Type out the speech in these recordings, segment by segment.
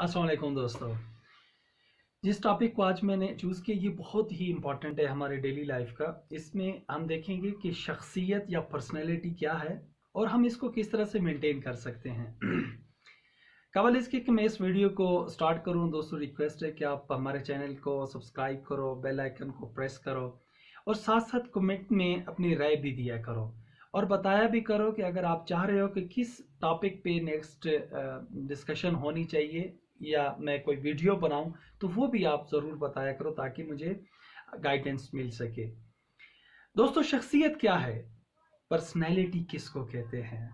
अस्सलाम वालेकुम दोस्तों। जिस टॉपिक को आज मैंने चूज़ किया ये बहुत ही इम्पॉर्टेंट है हमारे डेली लाइफ का। इसमें हम देखेंगे कि शख्सियत या पर्सनैलिटी क्या है और हम इसको किस तरह से मेंटेन कर सकते हैं। कबल इसके कि मैं इस वीडियो को स्टार्ट करूं, दोस्तों रिक्वेस्ट है कि आप हमारे चैनल को सब्सक्राइब करो, बेल आइकन को प्रेस करो और साथ साथ कमेंट में अपनी राय भी दिया करो और बताया भी करो कि अगर आप चाह रहे हो कि किस टॉपिक पे नेक्स्ट डिस्कशन होनी चाहिए या मैं कोई वीडियो बनाऊं तो वो भी आप ज़रूर बताया करो ताकि मुझे गाइडेंस मिल सके। दोस्तों शख्सियत क्या है, पर्सनैलिटी किसको कहते हैं?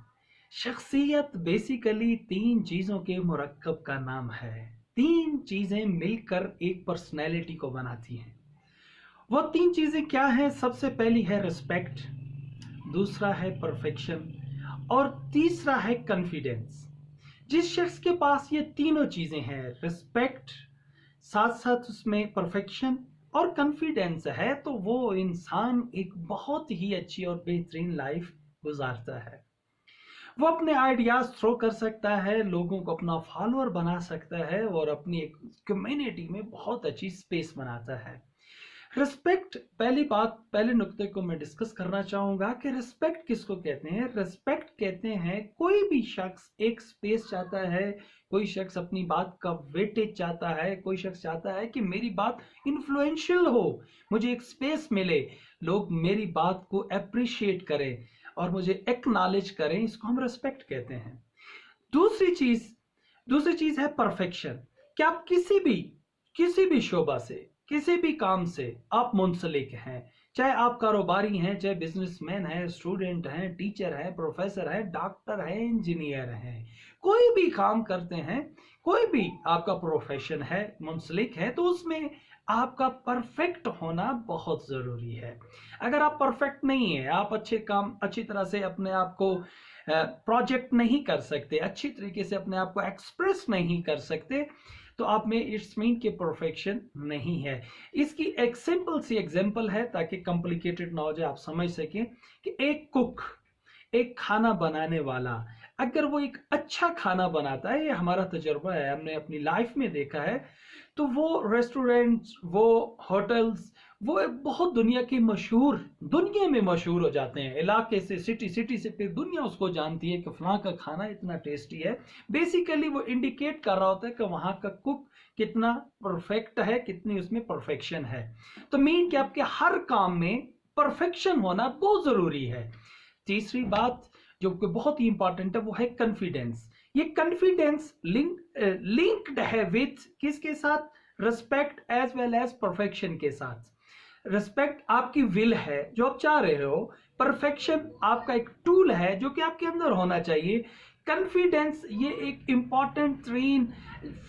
शख्सियत बेसिकली तीन चीज़ों के मुरक्कब का नाम है। तीन चीज़ें मिलकर एक पर्सनैलिटी को बनाती हैं। वो तीन चीज़ें क्या हैं? सबसे पहली है रिस्पेक्ट, दूसरा है परफेक्शन और तीसरा है कॉन्फिडेंस। जिस शख्स के पास ये तीनों चीजें हैं, रिस्पेक्ट, साथ साथ उसमें परफेक्शन और कॉन्फिडेंस है, तो वो इंसान एक बहुत ही अच्छी और बेहतरीन लाइफ गुजारता है। वो अपने आइडियाज थ्रो कर सकता है, लोगों को अपना फॉलोअर बना सकता है और अपनी एक कम्युनिटी में बहुत अच्छी स्पेस बनाता है। रिस्पेक्ट, पहली बात, पहले नुक्ते को मैं डिस्कस करना चाहूंगा कि रिस्पेक्ट किसको कहते हैं। रिस्पेक्ट कहते हैं कोई भी शख्स एक स्पेस चाहता है, कोई शख्स अपनी बात का वेटेज चाहता है, कोई शख्स चाहता है कि मेरी बात इन्फ्लुएंशियल हो, मुझे एक स्पेस मिले, लोग मेरी बात को अप्रिशिएट करें और मुझे एक्नॉलेज करें, इसको हम रिस्पेक्ट कहते हैं। दूसरी चीज दूसरी चीज है परफेक्शन। कि आप किसी भी शोबा से, किसी भी काम से आप मुंसलिक हैं, चाहे आप कारोबारी हैं, चाहे बिजनेसमैन हैं, स्टूडेंट हैं, टीचर हैं, प्रोफेसर हैं, डॉक्टर हैं, इंजीनियर हैं, कोई भी काम करते हैं, कोई भी आपका प्रोफेशन है, मुंसलिक है, तो उसमें आपका परफेक्ट होना बहुत जरूरी है। अगर आप परफेक्ट नहीं है, आप अच्छी तरह से अपने आप को प्रोजेक्ट नहीं कर सकते, अच्छी तरीके से अपने आप को एक्सप्रेस नहीं कर सकते, तो आप में इट्स मीन कि परफेक्शन नहीं है। इसकी एक सिंपल सी एग्जांपल है ताकि कॉम्प्लिकेटेड ना हो जाए, आप समझ सकें कि एक कुक, एक खाना बनाने वाला, अगर वो एक अच्छा खाना बनाता है, ये हमारा तजुर्बा है, हमने अपनी लाइफ में देखा है, तो वो रेस्टोरेंट्स, वो होटल्स, वो एक बहुत दुनिया में मशहूर हो जाते हैं। इलाके से, सिटी से फिर दुनिया उसको जानती है कि फलां का खाना इतना टेस्टी है। बेसिकली वो इंडिकेट कर रहा होता है कि वहां का कुक कितना परफेक्ट है, कितनी उसमें परफेक्शन है। तो मीन कि आपके हर काम में परफेक्शन होना बहुत जरूरी है। तीसरी बात जो कि बहुत ही इंपॉर्टेंट है वो है कॉन्फिडेंस। ये कॉन्फिडेंस लिंक्ड है विथ किसके साथ? Respect as well as perfection के साथ। रिस्पेक्ट आपकी विल है जो आप चाह रहे हो, परफेक्शन आपका एक टूल है जो कि आपके अंदर होना चाहिए, कॉन्फिडेंस ये एक इंपॉर्टेंट तरीन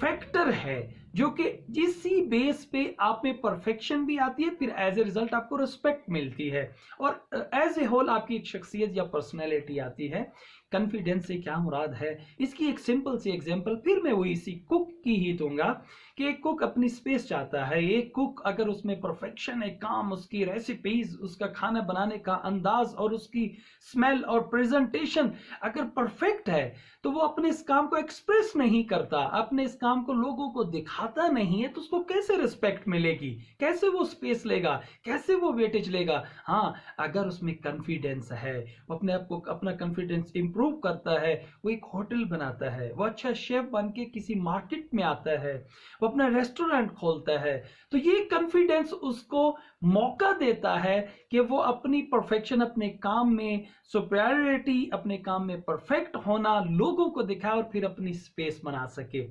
फैक्टर है जो कि जिसी बेस पे आप में परफेक्शन भी आती है, फिर एज ए रिजल्ट आपको रिस्पेक्ट मिलती है और एज ए होल आपकी एक शख्सियत या पर्सनैलिटी आती है। कॉन्फिडेंस से क्या मुराद है, इसकी एक सिंपल सी एग्जांपल फिर मैं वही इसी कुक की ही दूंगा कि एक कुक अपनी स्पेस चाहता है। एक कुक अगर उसमें परफेक्शन है, काम, उसकी रेसिपीज, उसका खाना बनाने का अंदाज और उसकी स्मेल और प्रेजेंटेशन अगर परफेक्ट है, तो वो अपने इस काम को एक्सप्रेस नहीं करता, अपने इस काम को लोगों को दिखाता नहीं है, तो उसको कैसे रिस्पेक्ट मिलेगी, कैसे वो स्पेस लेगा, कैसे वो वेटेज लेगा? हाँ, अगर उसमें कॉन्फिडेंस है, वो अपने आप को, अपना कॉन्फिडेंस इंप्रूव करता है, वो एक होटल बनाता है, वो अच्छा शेफ बन के किसी मार्केट में आता है, वो अपना रेस्टोरेंट खोलता है, तो ये कॉन्फिडेंस उसको मौका देता है कि वो अपनी परफेक्शन, अपने काम में सुपीरियरिटी, अपने काम में परफेक्ट होना लोगों को दिखाए और फिर अपनी स्पेस बना सके।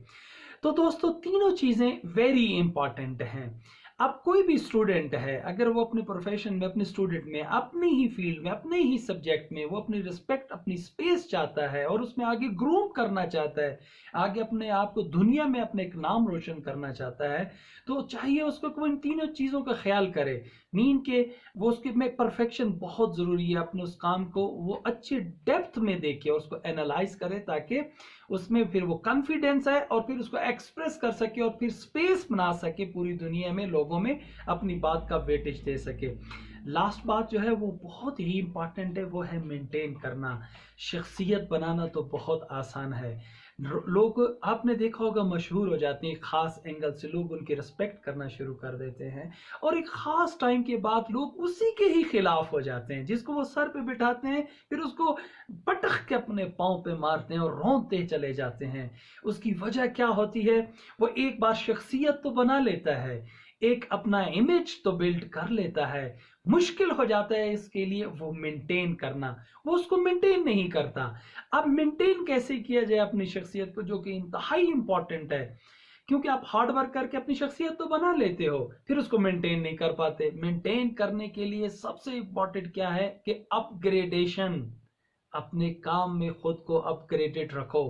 तो दोस्तों तीनों चीजें वेरी इंपॉर्टेंट हैं। अब कोई भी स्टूडेंट है, अगर वो अपने प्रोफेशन में, अपने स्टूडेंट में, अपनी ही फील्ड में, अपने ही सब्जेक्ट में वो अपनी रिस्पेक्ट, अपनी स्पेस चाहता है और उसमें आगे ग्रूम करना चाहता है, आगे अपने आप को दुनिया में अपने एक नाम रोशन करना चाहता है, तो चाहिए उसको कि वो इन तीनों चीजों का ख्याल करे। मीन के वो उसके में परफेक्शन बहुत जरूरी है, अपने उस काम को वो अच्छे डेप्थ में देखे और उसको एनालाइज करे ताकि उसमें फिर वो कॉन्फिडेंस है और फिर उसको एक्सप्रेस कर सके और फिर स्पेस बना सके पूरी दुनिया में, लोगों में अपनी बात का वेटेज दे सके। लास्ट बात जो है वो बहुत ही इंपॉर्टेंट है, वो है मेंटेन करना। शख्सियत बनाना तो बहुत आसान है, लोग आपने देखा होगा मशहूर हो जाते हैं, खास एंगल से लोग उनकी रिस्पेक्ट करना शुरू कर देते हैं, और एक खास टाइम के बाद लोग उसी के ही खिलाफ हो जाते हैं। जिसको वो सर पे बिठाते हैं फिर उसको पटक के अपने पाँव पे मारते हैं और रोंदते चले जाते हैं। उसकी वजह क्या होती है? वो एक बार शख्सियत तो बना लेता है, एक अपना इमेज तो बिल्ड कर लेता है, मुश्किल हो जाता है इसके लिए वो मेंटेन करना, वो उसको मेंटेन नहीं करता। अब मेंटेन कैसे किया जाए अपनी शख्सियत को, जो कि इंतहाई इंपॉर्टेंट है, क्योंकि आप हार्ड वर्क करके अपनी शख्सियत तो बना लेते हो, फिर उसको मेंटेन नहीं कर पाते। मेंटेन करने के लिए सबसे इंपॉर्टेंट क्या है कि अपग्रेडेशन, अपने काम में खुद को अपग्रेडेड रखो।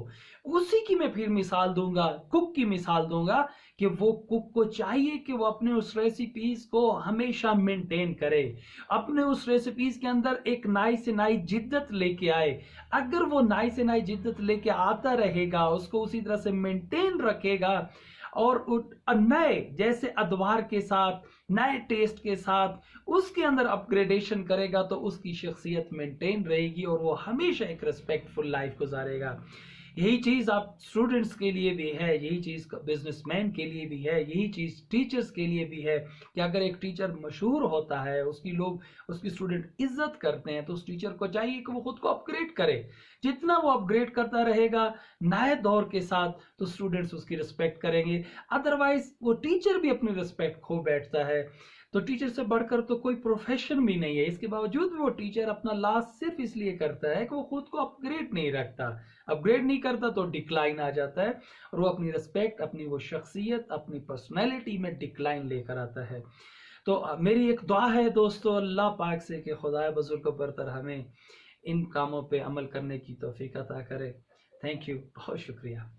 उसी की मैं फिर मिसाल दूंगा, कुक की मिसाल दूंगा, कि वो कुक को चाहिए कि वो अपने उस रेसिपीज को हमेशा मेंटेन करे, अपने उस रेसिपीज के अंदर एक नई से नई जिद्दत लेके आए। अगर वो नई से नई जिद्दत लेके आता रहेगा, उसको उसी तरह से मेंटेन रखेगा, और नए जैसे अदवार के साथ, नए टेस्ट के साथ उसके अंदर अपग्रेडेशन करेगा, तो उसकी शख्सियत मेंटेन रहेगी और वो हमेशा एक रिस्पेक्टफुल लाइफ गुजारेगा। यही चीज आप स्टूडेंट्स के लिए भी है, यही चीज बिजनेसमैन के लिए भी है, यही चीज टीचर्स के लिए भी है, कि अगर एक टीचर मशहूर होता है, उसकी लोग, उसकी स्टूडेंट इज्जत करते हैं, तो उस टीचर को चाहिए कि वो खुद को अपग्रेड करे। जितना वो अपग्रेड करता रहेगा नए दौर के साथ, तो स्टूडेंट्स उसकी रिस्पेक्ट करेंगे। अदरवाइज वो टीचर भी अपनी रिस्पेक्ट खो बैठता है। तो टीचर से बढ़कर तो कोई प्रोफेशन भी नहीं है, इसके बावजूद भी वो टीचर अपना लास्ट सिर्फ इसलिए करता है कि वो खुद को अपग्रेड नहीं रखता। अपग्रेड नहीं करता तो डिक्लाइन आ जाता है, और वो अपनी रिस्पेक्ट, अपनी वो शख्सियत, अपनी पर्सनैलिटी में डिक्लाइन लेकर आता है। तो मेरी एक दुआ है दोस्तों अल्लाह पाक से कि खुदा बुजुर्ग बरतर हमें इन कामों पे अमल करने की तौफीक अता करे। थैंक यू, बहुत शुक्रिया।